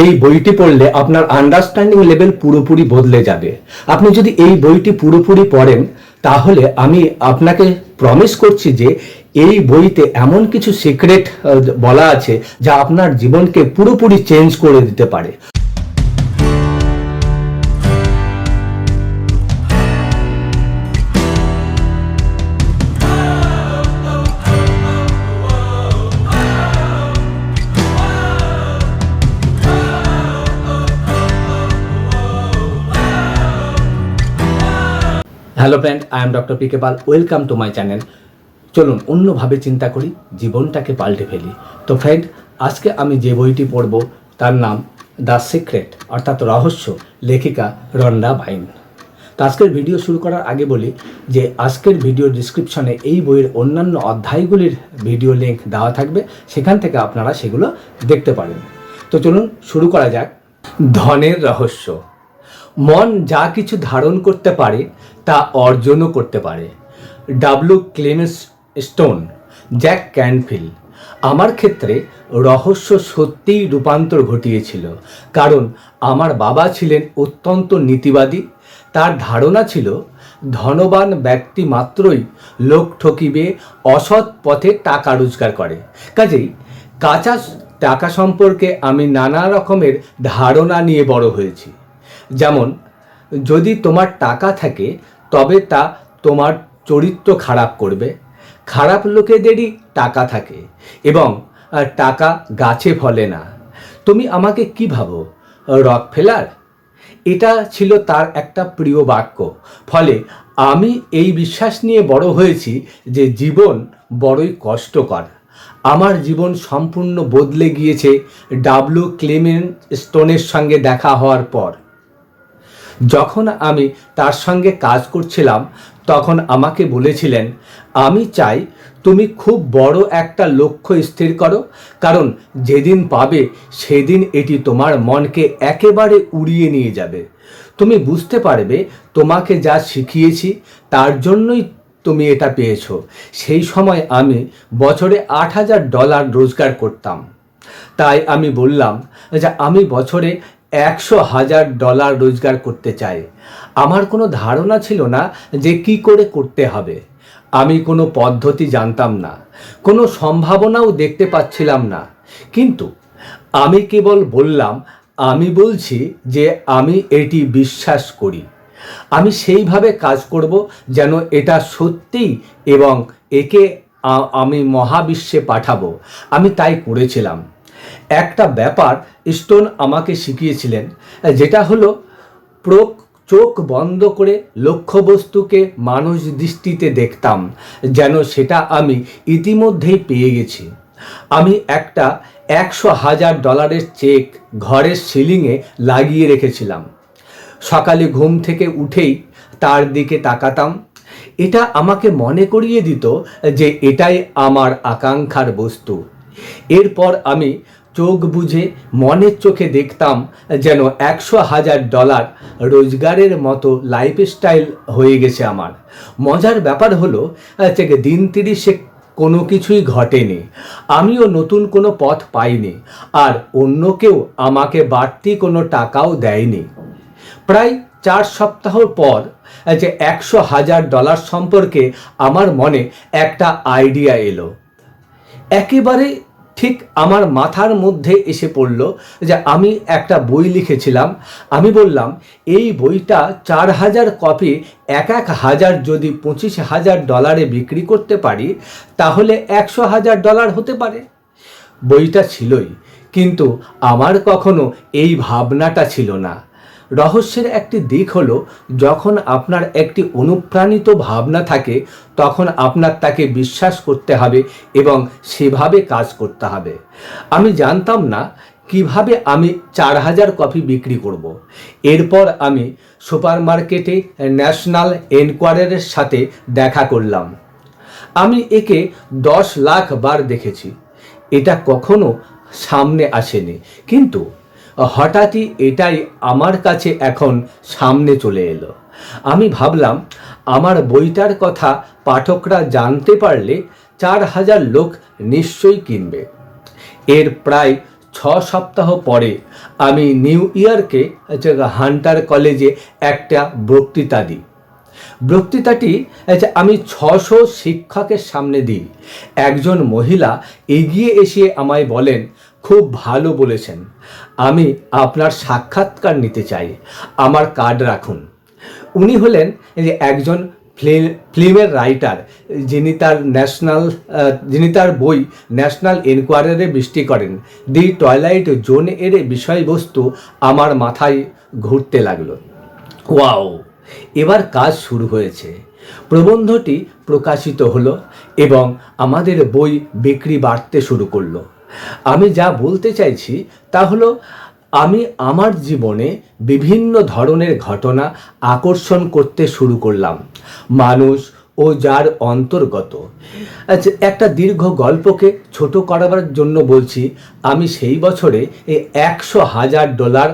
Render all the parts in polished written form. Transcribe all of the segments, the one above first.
এই বইটি পড়লে আপনার আন্ডারস্ট্যান্ডিং লেভেল পুরোপুরি বদলে যাবে। আপনি যদি এই বইটি পুরোপুরি পড়েন তাহলে আমি আপনাকে প্রমিস করছি যে এই বইতে এমন কিছু সিক্রেট বলা আছে যা আপনার জীবনকে পুরোপুরি চেঞ্জ করে দিতে পারে। Hello friend, I am doctor P K Pal. Welcome to my channel. চলুন অন্যভাবে চিন্তা করি, জীবনটাকে পাল্টে ফেলি। তো ফ্রেন্ড, আজকে আমি যে বইটি পড়ব তার নাম দ্য সিক্রেট, অর্থাৎ রহস্য, লেখিকা রন্ডা বাইন। তো আজকের ভিডিও শুরু করার আগে বলি যে আজকের ভিডিও ডিসক্রিপশনে এই বইয়ের অন্যান্য অধ্যায়গুলির ভিডিও লিঙ্ক দেওয়া থাকবে, সেখান থেকে আপনারা সেগুলো দেখতে পারেন। তো চলুন শুরু করা যাক। ধনের রহস্য। মন যা কিছু ধারণ করতে পারে তা অর্জনও করতে পারে। W Clemens stone, Jack Canfield. আমার ক্ষেত্রে রহস্য সত্যিই রূপান্তর ঘটিয়েছিল, কারণ আমার বাবা ছিলেন অত্যন্ত নীতিবাদী। তার ধারণা ছিল ধনবান ব্যক্তি মাত্রই লোক ঠকিবে, অসৎ পথে টাকা রোজগার করে। কাজেই কাঁচা টাকা সম্পর্কে আমি নানা রকমের ধারণা নিয়ে বড় হয়েছি। যেমন, যদি তোমার টাকা থাকে তবে তা তোমার চরিত্র খারাপ করবে। খারাপ লোকেদেরই টাকা থাকে এবং টাকা গাছে ফলে না। তুমি আমাকে কি ভাবো, রকফেলার? এটা ছিল তার একটা প্রিয় বাক্য। ফলে আমি এই বিশ্বাস নিয়ে বড় হয়েছি যে জীবন বড়ই কষ্টকর। আমার জীবন সম্পূর্ণ বদলে গিয়েছে ডাব্লিউ ক্লেমেন্ট স্টোনের সঙ্গে দেখা হওয়ার পর। যখন আমি তার সঙ্গে কাজ করছিলাম তখন আমাকে বলেছিলেন, আমি চাই তুমি খুব বড় একটা লক্ষ্য স্থির করো, কারণ যেদিন পাবে সেদিন এটি তোমার মনকে একেবারে উড়িয়ে নিয়ে যাবে। তুমি বুঝতে পারবে তোমাকে যা শিখিয়েছি তার জন্যই তুমি এটা পেয়েছো। সেই সময় আমি বছরে $8,000 রোজগার করতাম। তাই আমি বললাম যে আমি বছরে $100,000 রোজগার করতে চাই। আমার কোনো ধারণা ছিল না যে কি করে করতে হবে। আমি কোনো পদ্ধতি জানতাম না, কোনো সম্ভাবনাও দেখতে পাচ্ছিলাম না। কিন্তু আমি কেবল বললাম, আমি বলছি যে আমি এটি বিশ্বাস করি। আমি সেইভাবে কাজ করব যেন এটা সত্যি, এবং একে আমি মহাবিশ্বে পাঠাবো। আমি তাই করেছিলাম। একটা ব্যাপার স্টোন আমাকে শিখিয়েছিলেন, যেটা হলো চোখ বন্ধ করে লক্ষ্যবস্তুকে মানুষ দৃষ্টিতে দেখতাম, যেন সেটা আমি ইতিমধ্যেই পেয়ে গেছি। আমি একটা $100,000 চেক ঘরের সিলিংয়ে লাগিয়ে রেখেছিলাম। সকালে ঘুম থেকে উঠেই তার দিকে তাকাতাম। এটা আমাকে মনে করিয়ে দিত যে এটাই আমার আকাঙ্ক্ষার বস্তু। এরপর আমি চোখ বুঝে মনের চোখে দেখতাম যেন $100,000 রোজগারের মতো লাইফস্টাইল হয়ে গেছে আমার। মজার ব্যাপার হলো দিন 30-এ কোনো কিছুই ঘটেনি। আমিও নতুন কোনো পথ পাইনি, আর অন্য কেউ আমাকে বাড়তি কোনো টাকাও দেয়নি। প্রায় 4 সপ্তাহ পর $100,000 সম্পর্কে আমার মনে একটা আইডিয়া এলো। একেবারে ঠিক আমার মাথার মধ্যে এসে পড়ল যে আমি একটা বই লিখেছিলাম। আমি বললাম, এই বইটা 4,000 কপি 1,000 যদি $25,000 বিক্রি করতে পারি তাহলে $100,000 হতে পারে। বইটা ছিলই, কিন্তু আমার কখনো এই ভাবনাটা ছিল না। রহস্যের একটি দিক হলো, যখন আপনার একটি অনুপ্রাণিত ভাবনা থাকে তখন আপনার তাকে বিশ্বাস করতে হবে এবং সেভাবে কাজ করতে হবে। আমি জানতাম না কিভাবে আমি 4,000 কপি বিক্রি করব। এরপর আমি সুপারমার্কেটে ন্যাশনাল এনকোয়ারির সাথে দেখা করলাম। আমি একে 10 লাখ বার দেখেছি। এটা কখনো সামনে আসেনি, কিন্তু হঠাৎই এটাই আমার কাছে এখন সামনে চলে এলো। আমি ভাবলাম, আমার বইটার কথা পাঠকরা জানতে পারলে 4,000 লোক নিশ্চয়ই কিনবে। এর প্রায় সপ্তাহ পরে আমি নিউ ইয়র্কে হান্টার কলেজে একটা বক্তৃতা দিই। বক্তৃতাটি আমি 600 শিক্ষকের সামনে দিই। একজন মহিলা এগিয়ে এসে আমায় বলেন, খুব ভালো বলেছেন, আমি আপনার সাক্ষাৎকার নিতে চাই, আমার কার্ড রাখুন। উনি হলেন একজন ফিল্মের রাইটার, যিনি তার বই ন্যাশনাল এনকোয়ারারে বৃষ্টি করেন। দি টয়লাইট জোন এর বিষয়বস্তু আমার মাথায় ঘুরতে লাগলো। ওয়াও, এবার কাজ শুরু হয়েছে। প্রবন্ধটি প্রকাশিত হলো এবং আমাদের বই বিক্রি বাড়তে শুরু করলো। আমি যা বলতে চাইছি তা হলো, আমি আমার জীবনে বিভিন্ন ধরনের ঘটনা আকর্ষণ করতে শুরু করলাম। মানুষ ও যার অন্তর্গত একটা দীর্ঘ গল্পকে ছোট করাবার জন্য বলছি, আমি সেই বছরে এই $100,000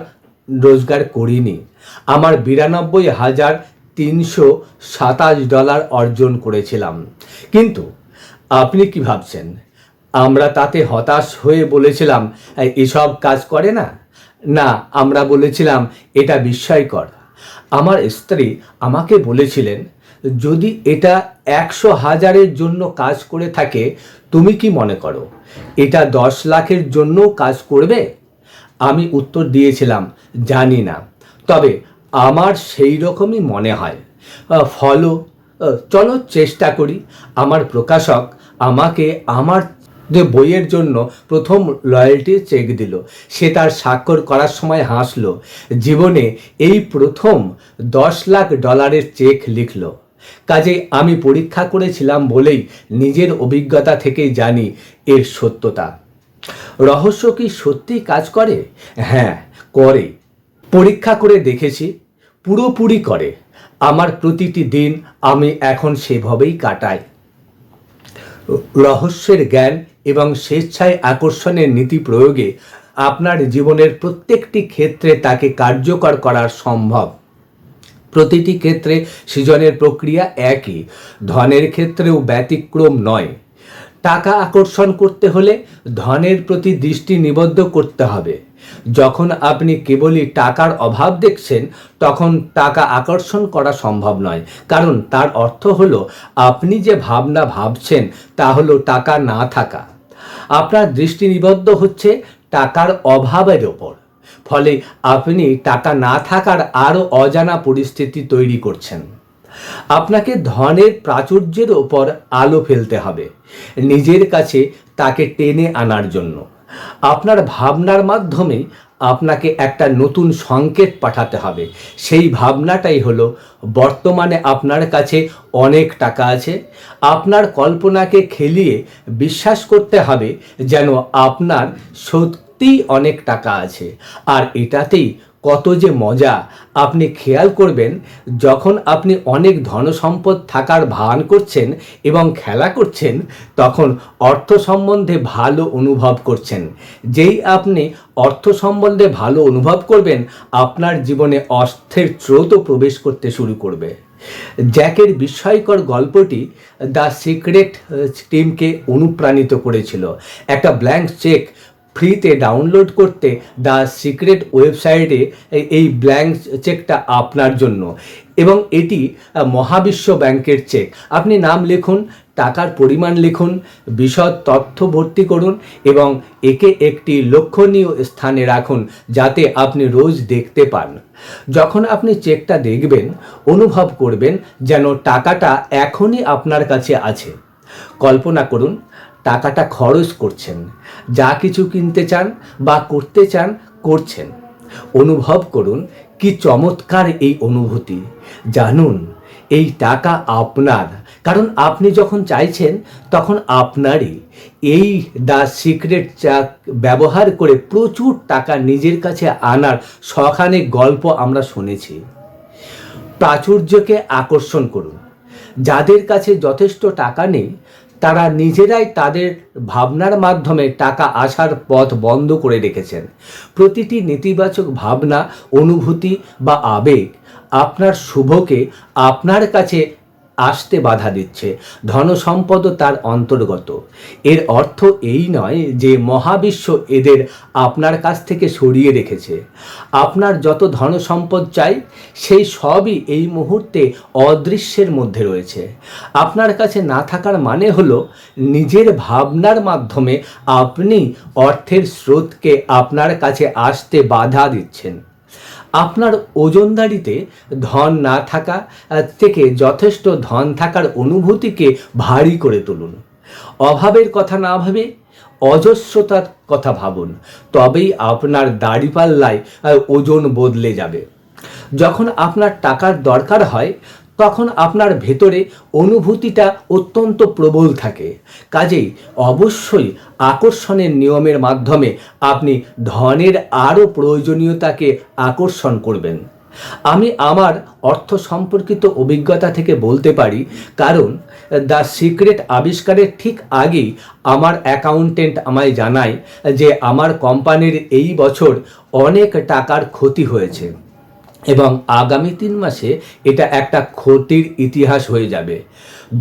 রোজগার করিনি। আমার $92,327 অর্জন করেছিলাম। কিন্তু আপনি কি ভাবছেন আমরা তাতে হতাশ হয়ে বলেছিলাম এসব কাজ করে না? না, আমরা বলেছিলাম এটা বিস্ময়কর। আমার স্ত্রী আমাকে বলেছিলেন, যদি এটা 100,000-এর জন্য কাজ করে থাকে, তুমি কি মনে করো এটা 10 লাখের জন্য কাজ করবে? আমি উত্তর দিয়েছিলাম, জানি না, তবে আমার সেই রকমই মনে হয়। চলো চেষ্টা করি। আমার প্রকাশক আমাকে আমার বইয়ের জন্য প্রথম লয়্যালটি চেক দিল। সে তার স্বাক্ষর করার সময় হাসল। জীবনে এই প্রথম $10 লাখ চেক লিখল। কাজে আমি পরীক্ষা করেছিলাম বলেই নিজের অভিজ্ঞতা থেকেই জানি এর সত্যতা। রহস্য কি সত্যিই কাজ করে? হ্যাঁ, করে। পরীক্ষা করে দেখেছি, পুরোপুরি করে। আমার প্রতিটি দিন আমি এখন সেভাবেই কাটাই। রহস্যের জ্ঞান এবং স্বেচ্ছায় আকর্ষণের নীতি প্রয়োগে আপনার জীবনের প্রত্যেকটি ক্ষেত্রে তাকে কার্যকর করা সম্ভব। প্রতিটি ক্ষেত্রে সৃজনের প্রক্রিয়া একই, ধনের ক্ষেত্রেও ব্যতিক্রম নয়। টাকা আকর্ষণ করতে হলে ধনের প্রতি দৃষ্টি নিবদ্ধ করতে হবে। যখন আপনি কেবলই টাকার অভাব দেখছেন, তখন টাকা আকর্ষণ করা সম্ভব নয়, কারণ তার অর্থ হলো আপনি যে ভাবনা ভাবছেন তা হলো টাকা না থাকা। আপনার দৃষ্টি নিবদ্ধ হচ্ছে টাকার অভাবের ওপর, ফলে আপনি টাকা না থাকার আরও অজানা পরিস্থিতি তৈরি করছেন। আপনাকে ধনের প্রাচুর্যের ওপর আলো ফেলতে হবে নিজের কাছে তাকে টেনে আনার জন্য। আপনার ভাবনার মাধ্যমে আপনাকে একটা নতুন সংকেত পাঠাতে হবে। সেই ভাবনাটাই হলো, বর্তমানে আপনার কাছে অনেক টাকা আছে। আপনার কল্পনাকে খেলিয়ে বিশ্বাস করতে হবে যেন আপনার সত্যিই অনেক টাকা আছে, আর এটাতেই কত যে মজা। আপনি খেয়াল করবেন, যখন আপনি অনেক ধনসম্পদ থাকার ভান করছেন এবং খেলা করছেন, তখন অর্থ সম্বন্ধে ভালো অনুভব করছেন। যেই আপনি অর্থ সম্বন্ধে ভালো অনুভব করবেন, আপনার জীবনে অর্থের স্রোতও প্রবেশ করতে শুরু করবে। জ্যাকের বিস্ময়কর গল্পটি দ্য সিক্রেট টিমকে অনুপ্রাণিত করেছিল। একটা ব্ল্যাঙ্ক চেক ফ্রিতে ডাউনলোড করতে দ্য সিক্রেট ওয়েবসাইটে এই ব্ল্যাঙ্ক চেকটা আপনার জন্য, এবং এটি মহাবিশ্ব ব্যাংকের চেক। আপনি নাম লিখুন, টাকার পরিমাণ লিখুন, বিশদ তথ্য ভর্তি করুন এবং একে একটি লক্ষণীয় স্থানে রাখুন যাতে আপনি রোজ দেখতে পান। যখন আপনি চেকটা দেখবেন, অনুভব করবেন যেন টাকাটা এখনই আপনার কাছে আছে। কল্পনা করুন টাকাটা খরচ করছেন, যা কিছু কিনতে চান বা করতে চান করছেন। অনুভব করুন কি চমৎকার এই অনুভূতি। জানুন এই টাকা আপনার, কারণ আপনি যখন চাইছেন তখন আপনারই। এই দ্য সিক্রেট চেক ব্যবহার করে প্রচুর টাকা নিজের কাছে আনার শখানেক গল্প আমরা শুনেছি। প্রাচুর্যকে আকর্ষণ করুন। যাদের কাছে যথেষ্ট টাকা নেই, তারা নিজেরাই তাদের ভাবনার মাধ্যমে টাকা আসার পথ বন্ধ করে রেখেছেন। প্রতিটি নেতিবাচক ভাবনা, অনুভূতি বা আবেগ আপনার শুভকে আপনার কাছে আসতে বাধা দিচ্ছে, ধনসম্পদও তার অন্তর্গত। এর অর্থ এই নয় যে মহাবিশ্ব এদের আপনার কাছ থেকে সরিয়ে রেখেছে। আপনার যত ধনসম্পদ চাই সেই সবই এই মুহূর্তে অদৃশ্যের মধ্যে রয়েছে। আপনার কাছে না থাকার মানে হলো নিজের ভাবনার মাধ্যমে আপনি অর্থের স্রোতকে আপনার কাছে আসতে বাধা দিচ্ছেন। আপনার ওজনদারিতে ধন না থাকা থেকে যথেষ্ট ধন থাকার অনুভূতিকে ভারী করে তুলুন। অভাবের কথা না ভেবে অজস্রতার কথা ভাবুন, তবেই আপনার দাড়িপাল্লায় ওজন বদলে যাবে। যখন আপনার টাকার দরকার হয় তখন আপনার ভেতরে অনুভূতিটা অত্যন্ত প্রবল থাকে। কাজেই অবশ্যই আকর্ষণের নিয়মের মাধ্যমে আপনি ধনের আরও প্রয়োজনীয়তাকে আকর্ষণ করবেন। আমি আমার অর্থ সম্পর্কিত অভিজ্ঞতা থেকে বলতে পারি, কারণ দ্য সিক্রেট আবিষ্কারের ঠিক আগেই আমার অ্যাকাউন্টেন্ট আমায় জানায় যে আমার কোম্পানির এই বছর অনেক টাকার ক্ষতি হয়েছে এবং আগামী 3 মাসে এটা একটা ক্ষতির ইতিহাস হয়ে যাবে।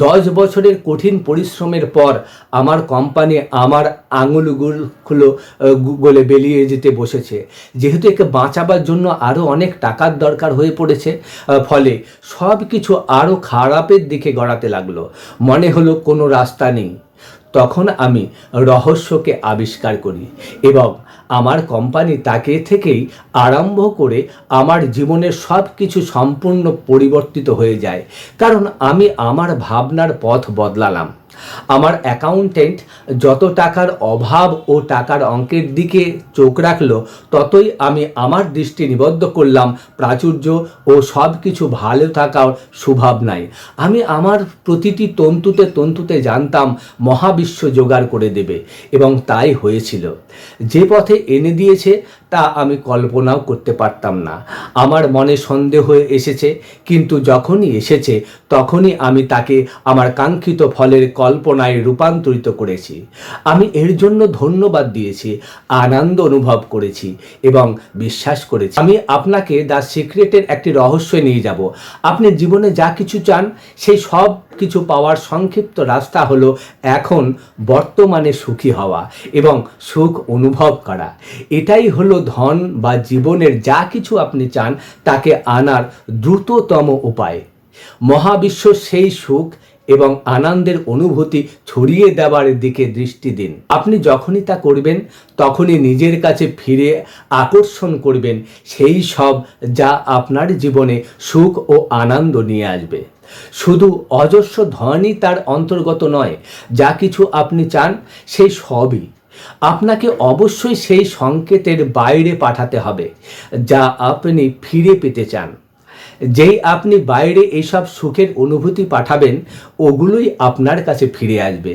10 বছরের কঠিন পরিশ্রমের পর আমার কোম্পানি আমার আঙুলগুলো গলে বেরিয়ে যেতে বসেছে। যেহেতু একে বাঁচাবার জন্য আরও অনেক টাকার দরকার হয়ে পড়েছে, ফলে সব কিছু আরও খারাপের দিকে গড়াতে লাগলো। মনে হলো কোনো রাস্তা নেই। তখন আমি রহস্যকে আবিষ্কার করি এবং আমার কোম্পানি তাকে থেকেই আরম্ভ করে আমার জীবনের সব কিছু সম্পূর্ণ পরিবর্তিত হয়ে যায়, কারণ আমি আমার ভাবনার পথ বদলালাম। আমার অ্যাকাউন্টেন্ট যত টাকার অভাব ও টাকার অঙ্কের দিকে চোখ রাখলো, ততই আমি আমার দৃষ্টি নিবদ্ধ করলাম প্রাচুর্য ও সব কিছু ভালো থাকার সুভাবনায়। আমি আমার প্রতিটি তন্তুতে তন্তুতে জানতাম মহাবিশ্ব জোগাড় করে দেবে, এবং তাই হয়েছিল। যে পথে এনে দিয়েছে তা আমি কল্পনাও করতে পারতাম না। আমার মনে সন্দেহ এসেছে, কিন্তু যখনই এসেছে তখনই আমি তাকে আমার কাঙ্ক্ষিত ফলের কল্পনায় রূপান্তরিত করেছি। আমি এর জন্য ধন্যবাদ দিয়েছি, আনন্দ অনুভব করেছি এবং বিশ্বাস করেছি। আমি আপনাকে দ্য সিক্রেটের একটি রহস্য নিয়ে যাব। আপনি জীবনে যা কিছু চান সেই সব কিছু পাওয়ার সংক্ষিপ্ত রাস্তা হলো এখন বর্তমানে সুখী হওয়া এবং সুখ অনুভব করা। এটাই হলো ধন বা জীবনের যা কিছু আপনি চান তাকে আনার দ্রুততম উপায়। মহাবিশ্ব সেই সুখ এবং আনন্দের অনুভূতি ছড়িয়ে দেওয়ার দিকে দৃষ্টি দিন। আপনি যখনই তা করবেন তখনই নিজের কাছে ফিরে আকর্ষণ করবেন সেই সব যা আপনার জীবনে সুখ ও আনন্দ নিয়ে আসবে। শুধু অজস্র ধনই তার অন্তর্গত নয়, যা কিছু আপনি চান সেই সবই আপনাকে অবশ্যই সেই সংকেতের বাইরে পাঠাতে হবে যা আপনি ফিরে পেতে চান। যেই আপনি বাইরে এইসব সুখের অনুভূতি পাঠাবেন, ওগুলোই আপনার কাছে ফিরে আসবে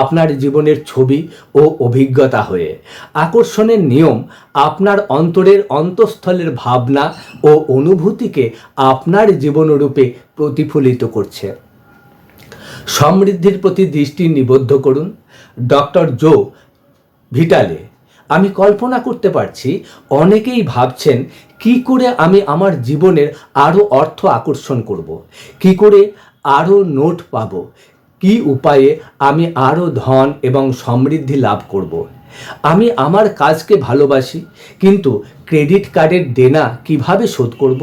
আপনার জীবনের ছবি ও অভিজ্ঞতা হয়ে। আকর্ষণের নিয়ম আপনার অন্তরের অন্তঃস্থলের ভাবনা ও অনুভূতিকে আপনার জীবনরূপে প্রতিফলিত করছে। সমৃদ্ধির প্রতি দৃষ্টি নিবদ্ধ করুন। ডক্টর জো ভিটালে। আমি কল্পনা করতে পারছি অনেকেই ভাবছেন, কি করে আমি আমার জীবনের আরও অর্থ আকর্ষণ করব, কি করে আরও নোট পাব, কি উপায়ে আমি আরও ধন এবং সমৃদ্ধি লাভ করব। আমি আমার কাজকে ভালোবাসি, কিন্তু ক্রেডিট কার্ডের দেনা কিভাবে শোধ করব?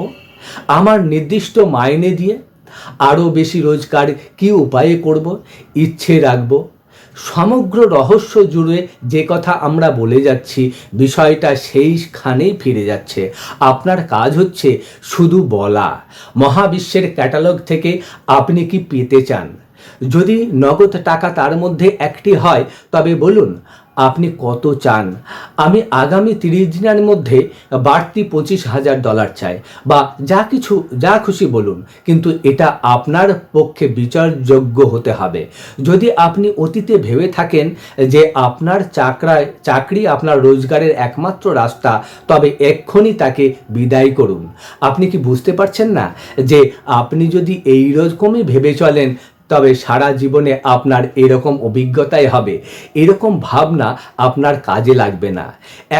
আমার নির্দিষ্ট মাইনে দিয়ে আরও বেশি রোজগার কি উপায়ে করব, ইচ্ছে রাখব। সমগ্র রহস্য জুড়ে যে কথা আমরা বলে যাচ্ছি, বিষয়টা সেইখানেই ফিরে যাচ্ছে। আপনার কাজ হচ্ছে শুধু বলা, মহাবিশ্বের ক্যাটালগ থেকে আপনি কি পেতে চান। যদি নগদ টাকা তার মধ্যে একটি হয়, তবে বলুন আপনি কত চান। আমি আগামী 30 দিনের মধ্যে বাড়তি $25,000 চাই, বা যা খুশি বলুন, কিন্তু এটা আপনার পক্ষে বিচারযোগ্য হতে হবে। যদি আপনি অতীতে ভেবে থাকেন যে আপনার চাকরি আপনার রোজগারের একমাত্র রাস্তা, তবে এক্ষুনি তাকে বিদায় করুন। আপনি কি বুঝতে পারছেন না যে আপনি যদি এই রকমই ভেবে চলেন, তবে সারা জীবনে আপনার এরকম অভিজ্ঞতাই হবে, এরকম ভাবনা আপনার কাজে লাগবে না।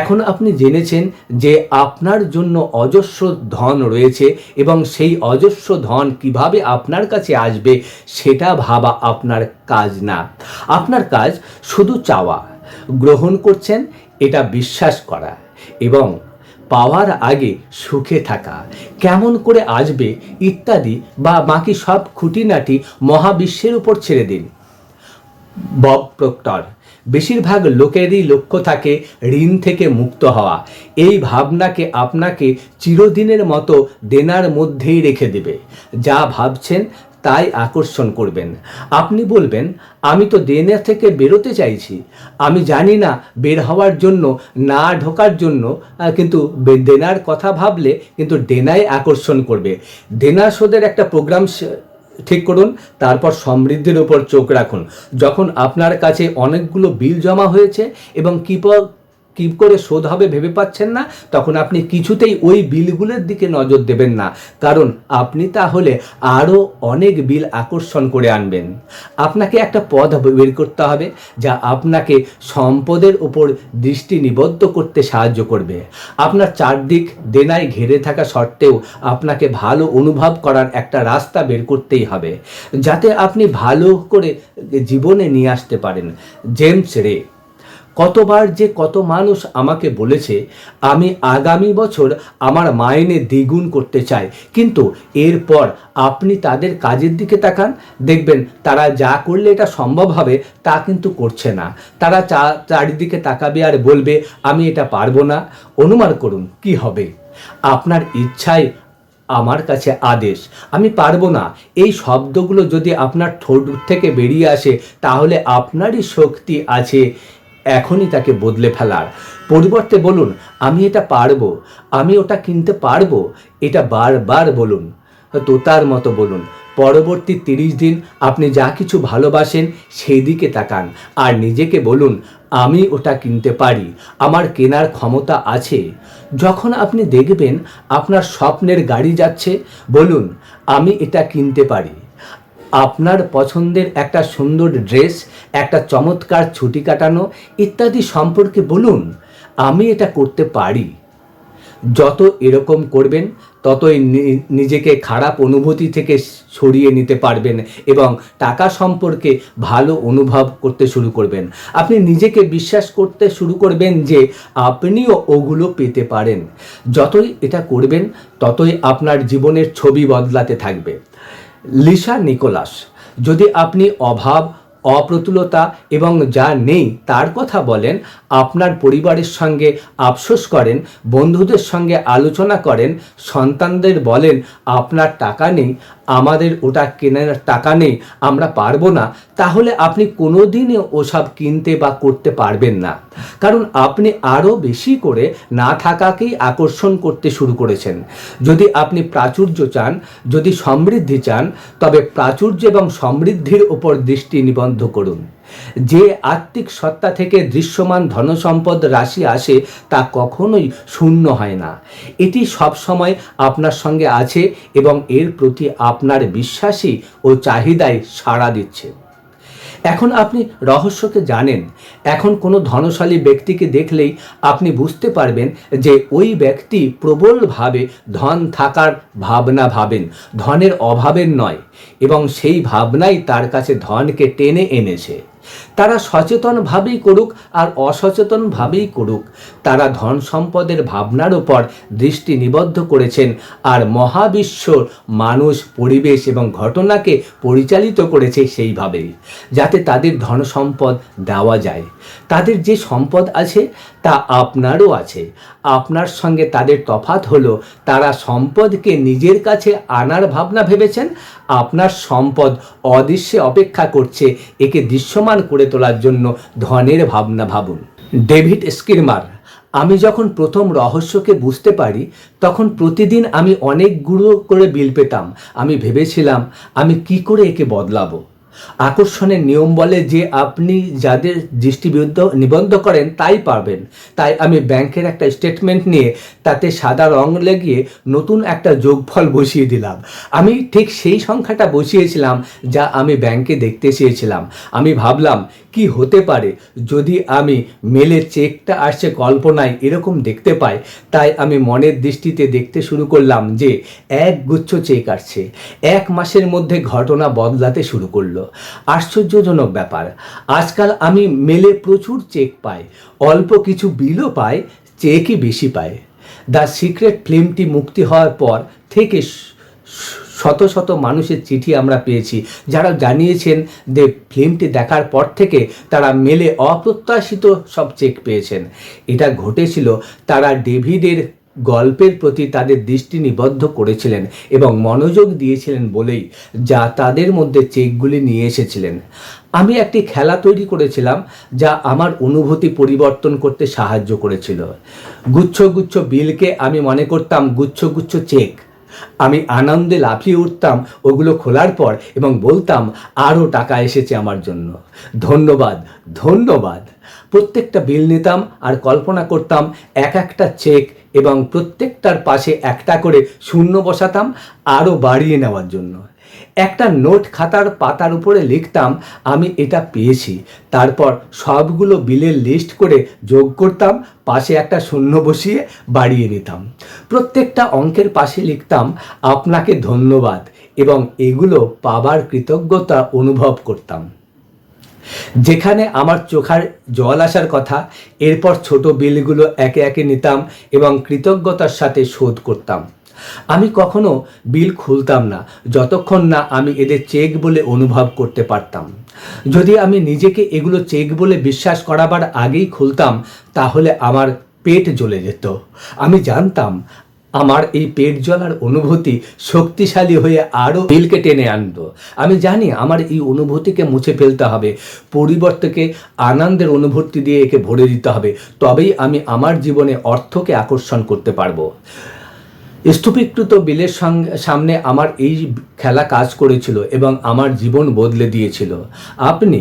এখন আপনি জেনেছেন যে আপনার জন্য অজস্র ধন রয়েছে এবং সেই অজস্র ধন কিভাবে আপনার কাছে আসবে সেটা ভাবা আপনার কাজ না। আপনার কাজ শুধু চাওয়া, গ্রহণ করছেন এটা বিশ্বাস করা এবং পাওয়ার আগে সুখে থাকা, কেমন করে আসবে ইত্যাদি বা বাকি সব খুঁটিনাটি মহাবিশ্বের উপর ছেড়ে দিন। বব প্রক্টর: বেশিরভাগ লোকেরই লক্ষ্য থাকে ঋণ থেকে মুক্ত হওয়া। এই ভাবনাকে আপনাকে চিরদিনের মতো দেনার মধ্যেই রেখে দেবে। যা ভাবছেন তাই আকর্ষণ করবেন। আপনি বলবেন, আমি তো দেনা থেকে বেরোতে চাইছি, আমি জানি না বের হওয়ার জন্য, না ঢোকার জন্য, কিন্তু দেনার কথা ভাবলে কিন্তু দেনাই আকর্ষণ করবে। দেনা শোধের একটা প্রোগ্রাম ঠিক করুন, তারপর সমৃদ্ধির উপর চোখ রাখুন। যখন আপনার কাছে অনেকগুলো বিল জমা হয়েছে এবং কী করে শোধ হবে ভেবে পাচ্ছেন না, তখন আপনি কিছুতেই ওই বিলগুলোর দিকে নজর দেবেন না, কারণ আপনি তাহলে আরও অনেক বিল আকর্ষণ করে আনবেন। আপনাকে একটা পথ বের করতে হবে যা আপনাকে সম্পদের উপর দৃষ্টি নিবদ্ধ করতে সাহায্য করবে। আপনার চারদিক দেনায় ঘিরে থাকা সত্ত্বেও আপনাকে ভালো অনুভব করার একটা রাস্তা বের করতেই হবে, যাতে আপনি ভালো করে জীবনে নিয়ে আসতে পারেন। জেমস রে: কতবার যে কত মানুষ আমাকে বলেছে আমি আগামী বছর আমার মাইনে দ্বিগুণ করতে চাই, কিন্তু এরপর আপনি তাদের কাজের দিকে তাকান, দেখবেন তারা যা করলে এটা সম্ভব হবে তা কিন্তু করছে না। তারা চারিদিকে তাকাবে আর বলবে আমি এটা পারবো না। অনুমান করুন কি হবে। আপনার ইচ্ছাই আমার কাছে আদেশ, আমি পারবো না। এই শব্দগুলো যদি আপনার ঠোঁট থেকে বেরিয়ে আসে তাহলে আপনারই শক্তি আছে এখনই তাকে বদলে ফেলার। পরিবর্তে বলুন, আমি এটা পারবো, আমি ওটা কিনতে পারবো। এটা বারবার বলুন, তোতার মতো বলুন। পরবর্তী 30 দিন আপনি যা কিছু ভালোবাসেন সেই দিকে তাকান আর নিজেকে বলুন, আমি ওটা কিনতে পারি, আমার কেনার ক্ষমতা আছে। যখন আপনি দেখবেন আপনার স্বপ্নের গাড়ি যাচ্ছে, বলুন, আমি এটা কিনতে পারি। আপনার পছন্দের একটা সুন্দর ড্রেস, একটা চমৎকার ছুটি কাটানো ইত্যাদি সম্পর্কে বলুন, আমি এটা করতে পারি। যত এরকম করবেন ততই নিজেকে খারাপ অনুভূতি থেকে সরিয়ে নিতে পারবেন এবং টাকা সম্পর্কে ভালো অনুভব করতে শুরু করবেন। আপনি নিজেকে বিশ্বাস করতে শুরু করবেন যে আপনিও ওগুলো পেতে পারেন। যতই এটা করবেন ততই আপনার জীবনের ছবি বদলাতে থাকবে। লিসা নিকোলাস: যদি আপনি অভাব, অপ্রতুলতা এবং যা নেই তার কথা বলেন, আপনার পরিবারের সঙ্গে আফসোস করেন, বন্ধুদের সঙ্গে আলোচনা করেন, সন্তানদের বলেন আপনার টাকা নেই, আমাদের ওটা কেনার টাকা নেই, আমরা পারবো না, তাহলে আপনি কোনোদিনও ওসব কিনতে বা করতে পারবেন না, কারণ আপনি আরও বেশি করে না থাকাকেই আকর্ষণ করতে শুরু করেছেন। যদি আপনি প্রাচুর্য চান, যদি সমৃদ্ধি চান, তবে প্রাচুর্য এবং সমৃদ্ধির উপর দৃষ্টি নিবদ্ধ করুন। যে আত্মিক সত্তা থেকে দৃশ্যমান ধনসম্পদ রাশি আসে তা কখনোই শূন্য হয় না। এটি সবসময় আপনার সঙ্গে আছে এবং এর প্রতি আপনার বিশ্বাসী ও চাহিদায় সাড়া দিচ্ছে। এখন আপনি রহস্যকে জানেন। এখন কোনো ধনশালী ব্যক্তিকে দেখলেই আপনি বুঝতে পারবেন যে ওই ব্যক্তি প্রবলভাবে ধন থাকার ভাবনা ভাবেন, ধনের অভাবের নয়, এবং সেই ভাবনাই তার কাছে ধনকে টেনে এনেছে। তারা সচেতনভাবেই করুক আর অসচেতনভাবেই করুক, তারা ধন সম্পদের ভাবনার উপর দৃষ্টি নিবদ্ধ করেছেন আর মহাবিশ্ব, মানুষ, পরিবেশ এবং ঘটনাকে পরিচালিত করেছে সেইভাবেই, যাতে তাদের ধন সম্পদ দেওয়া যায়। তাদের যে সম্পদ আছে তা আপনারও আছে। আপনার সঙ্গে তাদের তফাৎ হলো তারা সম্পদকে নিজের কাছে আনার ভাবনা ভেবেছেন, আপনার সম্পদ অদৃশ্যে অপেক্ষা করছে একে দৃশ্যমান করে তোলার জন্য ধনের ভাবনা ভাবুন। ডেভিড স্কিরমার: আমি যখন প্রথম রহস্যকে বুঝতে পারি তখন প্রতিদিন আমি অনেকগুলো করে বিল পেতাম। আমি ভেবেছিলাম আমি কি করে একে বদলাবো। আকর্ষণের নিয়ম বলে যে আপনি যাদের দৃষ্টি নিবদ্ধ করেন তাই পারবেন। তাই আমি ব্যাংকের একটা স্টেটমেন্ট নিয়ে তাতে সাদা রং লাগিয়ে নতুন একটা যোগফল বসিয়ে দিলাম। আমি ঠিক সেই সংখ্যাটা বসিয়েছিলাম যা আমি ব্যাংকে দেখতে চেয়েছিলাম। আমি ভাবলাম কি হতে পারে যদি আমি মেলে চেকটা আসছে কল্পনায় এরকম দেখতে পাই। তাই আমি মনের দৃষ্টিতে দেখতে শুরু করলাম যে এক গুচ্ছ চেক আসছে। 1 মাসের মধ্যে ঘটনা বদলাতে শুরু করলো। আশ্চর্যজনক ব্যাপার, আজকাল আমি মেলে প্রচুর চেক পাই, অল্প কিছু বিলও পাই, চেকই বেশি পাই। দ্য সিক্রেট ফিল্মটি মুক্তি হওয়ার পর থেকে শত শত মানুষের চিঠি আমরা পেয়েছি যারা জানিয়েছেন যে ফিল্মটি দেখার পর থেকে তারা মেলে অপ্রত্যাশিত সব চেক পেয়েছেন। এটা ঘটেছিল তারা ডেভিডের গল্পের প্রতি তাদের দৃষ্টি নিবদ্ধ করেছিলেন এবং মনোযোগ দিয়েছিলেন বলেই যা তাদের মধ্যে চেকগুলি নিয়ে এসেছিলেন। আমি একটি খেলা তৈরি করেছিলাম যা আমার অনুভূতি পরিবর্তন করতে সাহায্য করেছিল। গুচ্ছ গুচ্ছ বিলকে আমি মনে করতাম গুচ্ছ গুচ্ছ চেক। আমি আনন্দে লাফিয়ে উঠতাম ওগুলো খোলার পর এবং বলতাম আরও টাকা এসেছে আমার জন্য, ধন্যবাদ ধন্যবাদ। প্রত্যেকটা বিল নিতাম আর কল্পনা করতাম এক একটা চেক এবং প্রত্যেকটার পাশে একটা করে শূন্য বসাতাম আরও বাড়িয়ে নেওয়ার জন্য। একটা নোট খাতার পাতার উপরে লিখতাম আমি এটা পেয়েছি, তারপর সবগুলো বিলের লিস্ট করে যোগ করতাম, পাশে একটা শূন্য বসিয়ে বাড়িয়ে নিতাম। প্রত্যেকটা অঙ্কের পাশে লিখতাম আপনাকে ধন্যবাদ এবং এগুলো পাবার কৃতজ্ঞতা অনুভব করতাম। যেখানে আমার চোখের জল আসার কথা, এরপর ছোট বিলগুলো একে একে নিতাম এবং কৃতজ্ঞতার সাথে শোধ করতাম। আমি কখনো বিল খুলতাম না যতক্ষণ না আমি এদের চেক বলে অনুভব করতে পারতাম। যদি আমি নিজেকে এগুলো চেক বলে বিশ্বাস করাবার আগেই খুলতাম তাহলে আমার পেট জ্বলে যেত। আমি জানতাম আমার এই পেট জ্বলার অনুভূতি শক্তিশালী হয়ে আরও বিলকে টেনে আনতো। আমি জানি আমার এই অনুভূতিকে মুছে ফেলতে হবে, পরিবর্তকে আনন্দের অনুভূতি দিয়ে একে ভরে দিতে হবে, তবেই আমি আমার জীবনে অর্থকে আকর্ষণ করতে পারবো। স্তূপীকৃত বিলের সামনে আমার এই খেলা কাজ করেছিল এবং আমার জীবন বদলে দিয়েছিল। আপনি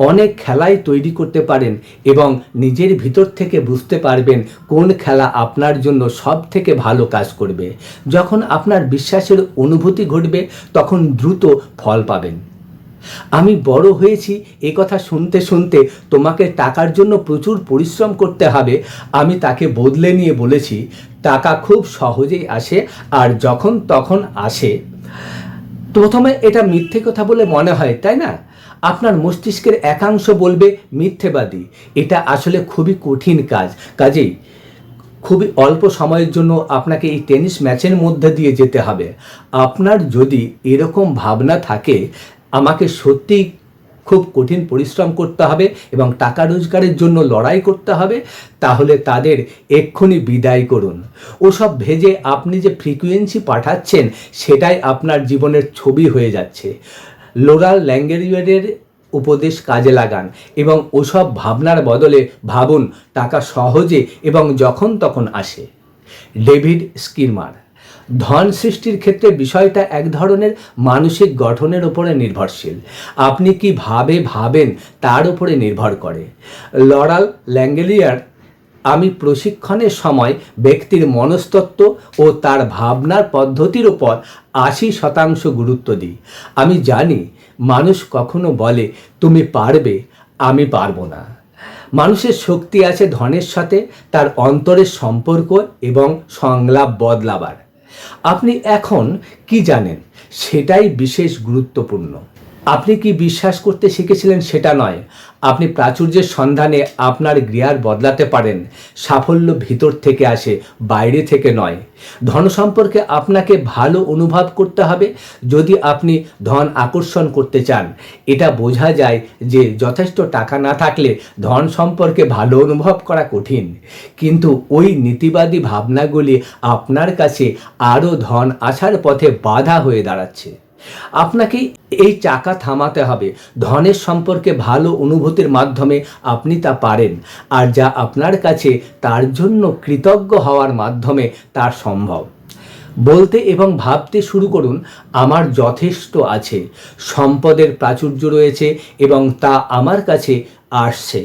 অনেক খেলাই তৈরি করতে পারেন এবং নিজের ভিতর থেকে বুঝতে পারবেন কোন খেলা আপনার জন্য সব থেকে ভালো কাজ করবে। যখন আপনার বিশ্বাসের অনুভূতি ঘটবে তখন দ্রুত ফল পাবেন। আমি বড় হয়েছি এ কথা শুনতে শুনতে তোমাকে টাকার জন্য প্রচুর পরিশ্রম করতে হবে। আমি তাকে বদলে নিয়ে বলেছি টাকা খুব সহজেই আসে আর যখন তখন আসে। প্রথমে এটা মিথ্যে কথা বলে মনে হয়, তাই না? আপনার মস্তিষ্কের একাংশ বলবে মিথ্যেবাদী, এটা আসলে খুবই কঠিন কাজ, কাজেই খুবই অল্প সময়ের জন্য আপনাকে এই টেনিস ম্যাচের মধ্যে দিয়ে যেতে হবে। আপনার যদি এরকম ভাবনা থাকে আমাকে সত্যি খুব কঠিন পরিশ্রম করতে হবে এবং টাকা রোজগারের জন্য লড়াই করতে হবে, তাহলে তাদের এক্ষুনি বিদায় করুন। ওসব ভেজে আপনি যে ফ্রিকোয়েন্সি পাঠাচ্ছেন সেটাই আপনার জীবনের ছবি হয়ে যাচ্ছে। লোরাল ল্যাঙ্গেরিয়ারের উপদেশ কাজে লাগান এবং ওসব ভাবনার বদলে ভাবুন টাকা সহজে এবং যখন তখন আসে। ডেভিড স্কিরমার। ধন সৃষ্টির ক্ষেত্রে বিষয়টা এক ধরনের মানসিক গঠনের উপরে নির্ভরশীল। আপনি কি ভাবেন তার উপরে নির্ভর করে। লরাল ল্যাঙ্গেলিয়ার। আমি প্রশিক্ষণের সময় ব্যক্তির মনস্তত্ত্ব ও তার ভাবনার পদ্ধতির উপর 80% গুরুত্ব দিই। আমি জানি মানুষ কখনো বলে তুমি পারবে, আমি পারবো না। মানুষের শক্তি আছে ধনের সাথে, তার অন্তরের সম্পর্ক এবং সংলাপ বদলাবার। আপনি এখন কি জানেন সেটাই বিশেষ গুরুত্বপূর্ণ। আপনি কি বিশ্বাস করতে শিখেছিলেন সেটা নয়। আপনি প্রাচুর্যের সন্ধানে আপনার গিয়ার বদলাতে পারেন। সাফল্য ভিতর থেকে আসে, বাইরে থেকে নয়। ধন সম্পর্কে আপনাকে ভালো অনুভব করতে হবে। যদি আপনি ধন আকর্ষণ করতে চান, এটা বোঝা যায় যে যথেষ্ট টাকা না থাকলে ধন সম্পর্কে ভালো অনুভব করা কঠিন। কিন্তু ওই নীতিবাদী ভাবনাগুলি আপনার কাছে আরও ধন আসার পথে বাধা হয়ে দাঁড়াচ্ছে। আপনাকে এই চাকা থামাতে হবে। ধনের সম্পর্কে ভালো অনুভূতির মাধ্যমে আপনি তা পারেন, আর যা আপনার কাছে তার জন্য কৃতজ্ঞ হওয়ার মাধ্যমে তা সম্ভব। বলতে এবং ভাবতে শুরু করুন, আমার যথেষ্ট আছে, সম্পদের প্রাচুর্য রয়েছে এবং তা আমার কাছে আসছে,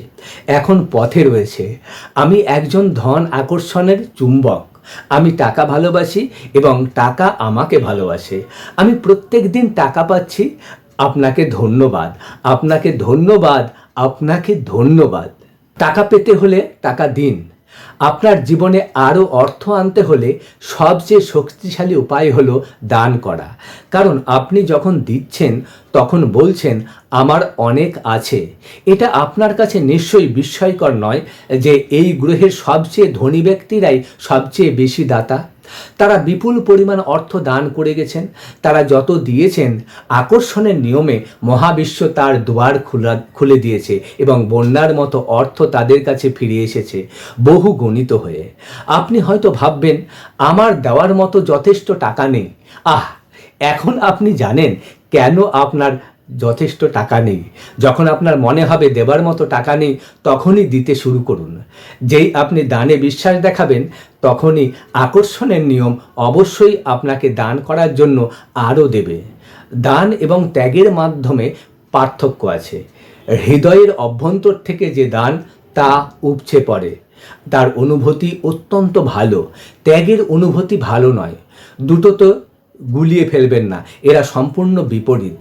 এখন পথে রয়েছে। আমি একজন ধন আকর্ষণের চুম্বক, আমি টাকা ভালোবাসি এবং টাকা আমাকে ভালোবাসে। আমি প্রত্যেক দিন টাকা পাচ্ছি, আপনাকে ধন্যবাদ, আপনাকে ধন্যবাদ, আপনাকে ধন্যবাদ। টাকা পেতে হলে টাকা দিন। আপনার জীবনে আরও অর্থ আনতে হলে সবচেয়ে শক্তিশালী উপায় হলো দান করা। কারণ আপনি যখন দিচ্ছেন তখন বলছেন আমার অনেক আছে। এটা আপনার কাছে নিশ্চয়ই বিস্ময়কর নয় যে এই গ্রহের সবচেয়ে ধনী ব্যক্তিরাই সবচেয়ে বেশি দাতা। তারা বিপুল পরিমাণ অর্থ দান করে গেছেন। তারা যত দিয়েছেন, আকর্ষণের নিয়মে মহাবিশ্ব তার দুয়ার খুলে দিয়েছে এবং বন্যার মতো অর্থ তাদের কাছে ফিরে এসেছে বহু গণিত হয়ে। আপনি হয়তো ভাববেন আমার দেওয়ার মতো যথেষ্ট টাকা নেই। এখন আপনি জানেন কেন আপনার যথেষ্ট টাকা নেই। যখন আপনার মনে হবে দেবার মতো টাকা নেই, তখনই দিতে শুরু করুন। যেই আপনি দানে বিশ্বাস দেখাবেন, তখনই আকর্ষণের নিয়ম অবশ্যই আপনাকে দান করার জন্য আরও দেবে। দান এবং ত্যাগের মাধ্যমে পার্থক্য আছে। হৃদয়ের অভ্যন্তর থেকে যে দান, তা উপচে পড়ে, তার অনুভূতি অত্যন্ত ভালো। ত্যাগের অনুভূতি ভালো নয়। দুটো তো গুলিয়ে ফেলবেন না, এরা সম্পূর্ণ বিপরীত।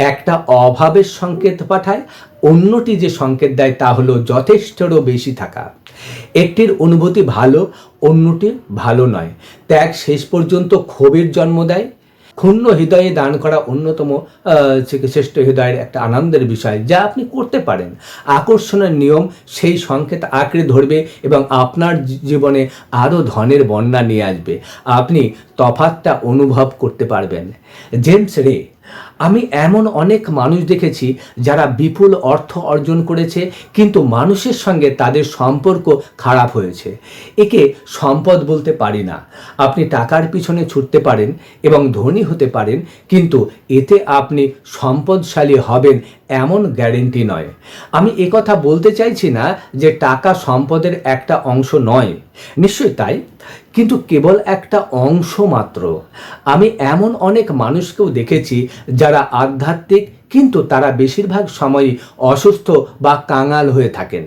একটা অভাবের সংকেত পাঠায়, অন্যটি যে সংকেত দেয় তা হলো যথেষ্টরও বেশি থাকা। একটির অনুভূতি ভালো, অন্যটি ভালো নয়। ত্যাগ শেষ পর্যন্ত ক্ষোভের জন্ম দেয়। ক্ষুণ্ণ হৃদয়ে দান করা অন্যতম শ্রেষ্ঠ হৃদয়ের একটা আনন্দের বিষয়, যা আপনি করতে পারেন। আকর্ষণের নিয়ম সেই সংকেত আঁকড়ে ধরবে এবং আপনার জীবনে আরও ধনের বন্যা নিয়ে আসবে। আপনি তফাৎটা অনুভব করতে পারবেন। জেমস রে, আমি এমন অনেক মানুষ দেখেছি যারা বিপুল অর্থ অর্জন করেছে, কিন্তু মানুষের সঙ্গে তাদের সম্পর্ক খারাপ হয়েছে। একে সম্পদ বলতে পারি না। আপনি টাকার পিছনে ছুটতে পারেন এবং ধনী হতে পারেন, কিন্তু এতে আপনি সম্পদশালী হবেন এমন গ্যারেন্টি নয়। আমি একথা বলতে চাইছি না যে টাকা সম্পদের একটা অংশ নয়, নিশ্চয়ই তাই, কিন্তু কেবল একটা অংশ মাত্র। আমি এমন অনেক মানুষকেও দেখেছি যারা আধ্যাত্মিক, কিন্তু তারা বেশিরভাগ সময়ই অসুস্থ বা কাঙাল হয়ে থাকেন।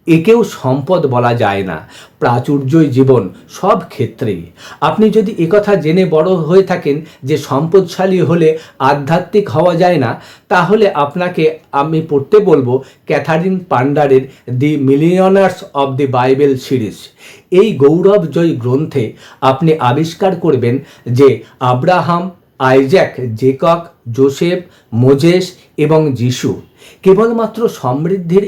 একেও সম্পদ বলা যায় না। প্রাচুর্যই জীবন সব ক্ষেত্রেই। আপনি যদি একথা জেনে বড় হয়ে থাকেন যে সম্পদশালী হলে আধ্যাত্মিক হওয়া যায় না, তাহলে আপনাকে আমি পড়তে বলবো ক্যাথারিন পান্ডারের the millionaires of the Bible series. এই গৌরবজয়ী গ্রন্থে আপনি আবিষ্কার করবেন যে Abraham, Isaac, Jacob, Joseph, Moses এবং যিশু কেবলমাত্র সমৃদ্ধির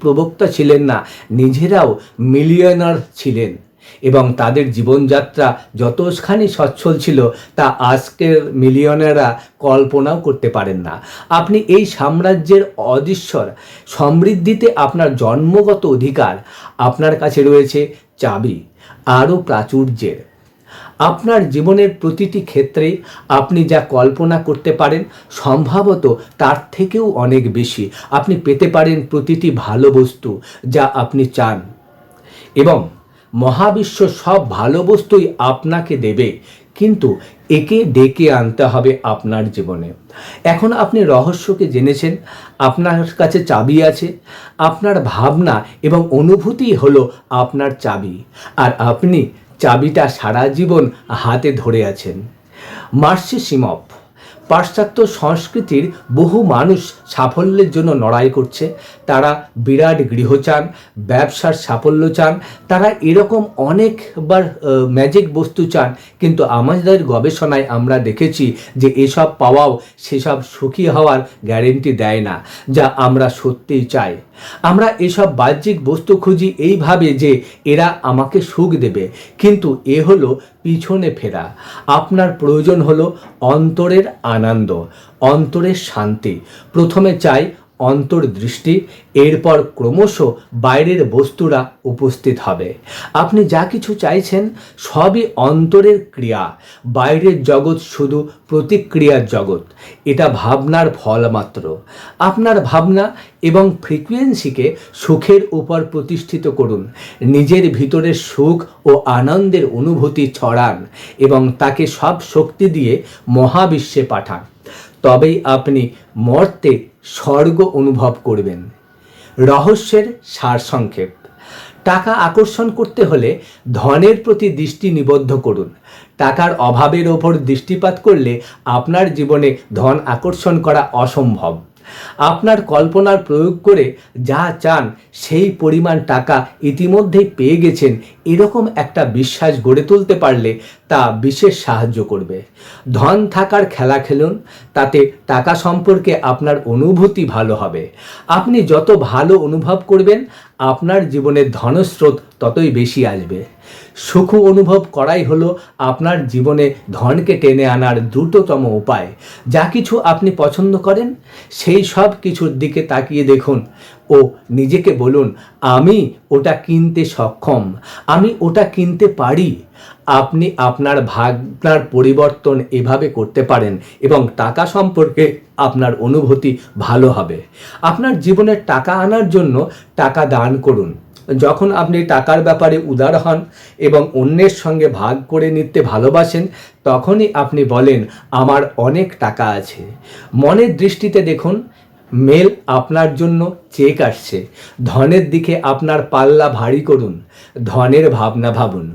প্রবক্তা ছিলেন না, নিজেরাও মিলিয়নার ছিলেন এবং তাদের জীবনযাত্রা যতখানি সচ্ছল ছিল তা আজকের মিলিয়নাররা কল্পনাও করতে পারেন না। আপনি এই সাম্রাজ্যের অদৃশ্বর সমৃদ্ধিতে আপনার জন্মগত অধিকার। আপনার কাছে রয়েছে চাবি আরও প্রাচুর্যের। আপনার জীবনের প্রতিটি ক্ষেত্রে আপনি যা কল্পনা করতে পারেন, সম্ভবত তার থেকেও অনেক বেশি আপনি পেতে পারেন। প্রতিটি ভালো বস্তু যা আপনি চান, এবং মহাবিশ্ব সব ভালো বস্তুই আপনাকে দেবে, কিন্তু একে ডেকে আনতে হবে আপনার জীবনে। এখন আপনি রহস্যকে জেনেছেন, আপনার কাছে চাবি আছে। আপনার ভাবনা এবং অনুভূতি হলো আপনার চাবি, আর আপনি চাবিটা সারা জীবন হাতে ধরে আছেন। মার্সি সিমফ, পাশ্চাত্য সংস্কৃতির বহু মানুষ সাফল্যের জন্য লড়াই করছে। তারা বিরাট গৃহ চান, ব্যবসার সাফল্য চান, তারা এরকম অনেকবার ম্যাজিক বস্তু চান, কিন্তু আমাদের গবেষণায় আমরা দেখেছি যে এসব পাওয়াও সেসব সুখী হওয়ার গ্যারেন্টি দেয় না, যা আমরা সত্যিই চাই। আমরা এসব বাহ্যিক বস্তু খুঁজি এইভাবে যে এরা আমাকে সুখ দেবে, কিন্তু এ হলো পিছনে ফেরা। আপনার প্রয়োজন হলো অন্তরের আনন্দ, অন্তরের শান্তি। প্রথমে চাই অন্তর্দৃষ্টি, এরপর ক্রমশ বাইরের বস্তুরা উপস্থিত হবে। আপনি যা কিছু চাইছেন সবই অন্তরের ক্রিয়া, বাইরের জগৎ শুধু প্রতিক্রিয়ার জগৎ। এটা ভাবনার ফল মাত্র। আপনার ভাবনা এবং ফ্রিকোয়েন্সিকে সুখের উপর প্রতিষ্ঠিত করুন, নিজের ভিতরে সুখ ও আনন্দের অনুভূতি ছড়ান এবং তাকে সব শক্তি দিয়ে মহাবিশ্বে পাঠান। তবেই আপনি মর্তে স্বর্গ অনুভব করবেন। রহস্যের সারসংক্ষেপ: টাকা আকর্ষণ করতে হলে ধনের প্রতি দৃষ্টি নিবদ্ধ করুন। টাকার অভাবের ওপর দৃষ্টিপাত করলে আপনার জীবনে ধন আকর্ষণ করা অসম্ভব। আপনার কল্পনার প্রয়োগ করে যা চান সেই পরিমাণ টাকা ইতিমধ্যেই পেয়ে গেছেন, এরকম একটা বিশ্বাস গড়ে তুলতে পারলে তা বিশেষ সাহায্য করবে। ধন থাকার খেলা খেলুন, তাতে টাকা সম্পর্কে আপনার অনুভূতি ভালো হবে। আপনি যত ভালো অনুভব করবেন আপনার জীবনের ধনস্রোত ততই বেশি আসবে। সুখ অনুভব করাই হলো আপনার জীবনে ধনকে টেনে আনার দ্রুততম উপায়। যা কিছু আপনি পছন্দ করেন সেই সব কিছুর দিকে তাকিয়ে দেখুন ও নিজেকে বলুন, আমি ওটা কিনতে সক্ষম, আমি ওটা কিনতে পারি। আপনি আপনার ভাবনার পরিবর্তন এভাবে করতে পারেন এবং টাকা সম্পর্কে আপনার অনুভূতি ভালো হবে। আপনার জীবনে টাকা আনার জন্য টাকা দান করুন। যখন আপনি টাকার ব্যাপারে উদার হন এবং অন্যের সঙ্গে ভাগ করে নিতে ভালোবাসেন, তখনই আপনি বলেন, আমার অনেক টাকা আছে। মনের দৃষ্টিতে দেখুন, মেল আপনার জন্য চেক আসছে। ধনের দিকে আপনার পাল্লা ভারী করুন, ধনের ভাবনা ভাবুন।